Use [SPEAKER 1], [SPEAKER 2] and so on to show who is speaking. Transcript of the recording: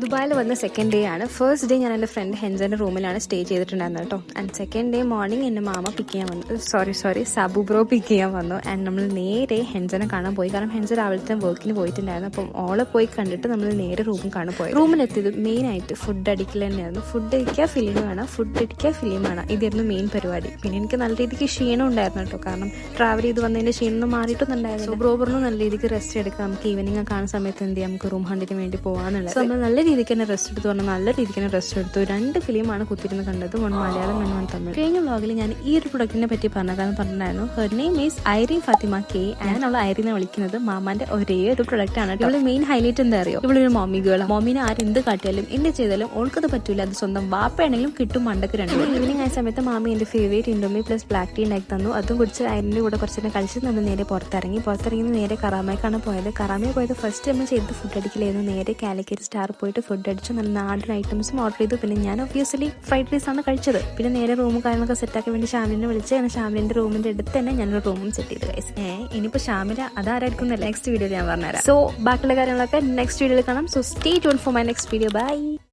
[SPEAKER 1] ദുബായിൽ വന്ന second day ആണ്. ഫസ്റ്റ് ഡേ ഞാൻ എൻ്റെ ഫ്രണ്ട് ഹെൻസൻ്റെ റൂമിലാണ് സ്റ്റേ ചെയ്തിട്ടുണ്ടായിരുന്നത് കേട്ടോ. ആൻഡ് സെക്കൻഡ് ഡേ മോർണിംഗ് എൻ്റെ മാമ പിക്ക് ചെയ്യാൻ വന്നു, സോറി സാബു ബ്രോ പിക്ക് ചെയ്യാൻ വന്നു. ആൻഡ് നമ്മൾ നേരെ ഹെൻസനെ കാണാൻ പോയി. കാരണം ഹെൻസൻ രാവിലത്തെ വർക്കിന് പോയിട്ടുണ്ടായിരുന്നു. അപ്പം ഓളെ പോയി കണ്ടിട്ട് നമ്മൾ നേരെ റൂം കാണാൻ പോയി. റൂമിലെത്തിയത് മെയിനായിട്ട് ഫുഡ് അടിക്കൽ തന്നെയായിരുന്നു. ഫുഡ് അടിക്കുക, ഫിലിം കാണാം, ഫുഡ് അടിക്കുക, ഫിലിം കാണാം. ഇതായിരുന്നു മെയിൻ പരിപാടി. പിന്നെ എനിക്ക് നല്ല രീതിക്ക് ക്ഷീണം ഉണ്ടായിരുന്നു കേട്ടോ. കാരണം ട്രാവൽ ചെയ്ത് വന്നതിൻ്റെ ക്ഷീണം മാറിയിട്ടൊന്നുണ്ടായിരുന്നു. സോ ബ്രോ പറഞ്ഞു നല്ല രീതിക്ക് റെസ്റ്റ് എടുക്കാം, നമുക്ക് ഈവനിങ് കാണുന്ന സമയത്ത് എന്ത് ചെയ്യാം, നമുക്ക് റൂം ഹണ്ടിന് വേണ്ടി പോകാന്നുള്ളത്. നമ്മൾ നല്ല രീതിക്ക് തന്നെ റെസ്റ്റ് എടുത്തു പറഞ്ഞാൽ നല്ല രീതിക്ക് തന്നെ റെസ്റ്റ് എടുത്തു. 2 ഫിലിമാണ് കുത്തിരുന്ന് കണ്ടത്, 1 മലയാളം 1 തമിഴ്. കഴിഞ്ഞ വ്ളോഗിൽ ഞാൻ ഈ ഒരു പ്രൊഡക്റ്റിനെ പറ്റി പറഞ്ഞിട്ടുണ്ടായിരുന്നു. Her name is Irene Fathima K. ഞാനുള്ള ഐറിനെ വിളിക്കുന്നത് മാമാന്റെ ഒരേ ഒരു പ്രൊഡക്റ്റ് ആണ്. ഇവള് മെയിൻ ഹൈലൈറ്റ് എന്താ അറിയോ, ഇവളൊരു മമ്മി ഗേൾ. മമ്മിനെ ആരെന്ത് കാട്ടിയാലും എന്ത് ചെയ്താലും ഓൾക്കത് പറ്റൂല. അത് സ്വന്തം വാപ്പയാണെങ്കിലും കിട്ടും മണ്ടക്ക് 2. ഈവനിങ് ആയ സമയത്ത് മാമി എന്റെ favourite Indomie plus black tea ഉണ്ടാക്കി തന്നു. അതും കുടിച്ച് ഐറിന്റെ കൂടെ കുറച്ച് കളിച്ച് നമ്മൾ നേരെ പുറത്തിറങ്ങി നേരെ കറാമയ്ക്കാണ് പോയത്. കറാമയെ പോയത് ഫസ്റ്റ് നമ്മൾ ചെയ്തത് ഫുഡ് അടിക്കലായിരുന്നു. നേരെ കാലിക്കറ്റ് സ്റ്റാർ പോയിട്ട് ഫുഡ് അടിച്ചു. നല്ല നാടൻ ഐറ്റംസും ഓർഡർ ചെയ്തു. പിന്നെ ഞാൻ ഒബ്വിയസ്ലി ഫ്രൈഡ് റൈസ് ആണ് കഴിച്ചത്. പിന്നെ നേരെ റൂമും കാര്യങ്ങളൊക്കെ സെറ്റാക്കാൻ വേണ്ടി ഷാമിലിനെ വിളിച്ച് ഷാമിലിന്റെ റൂമിന്റെ അടുത്ത് തന്നെ ഞാനൊരു റൂമും സെറ്റ് ചെയ്ത് ഗൈസ്. ഇനിയിപ്പോൾ ഷാമില അതാരായിരിക്കും നെക്സ്റ്റ് വീഡിയോയിൽ ഞാൻ പറഞ്ഞുതരാം. സോ ബാക്കിയുള്ള കാര്യങ്ങളൊക്കെ നെക്സ്റ്റ് വീഡിയോയിൽ കാണാം. So stay tune for my next video. By.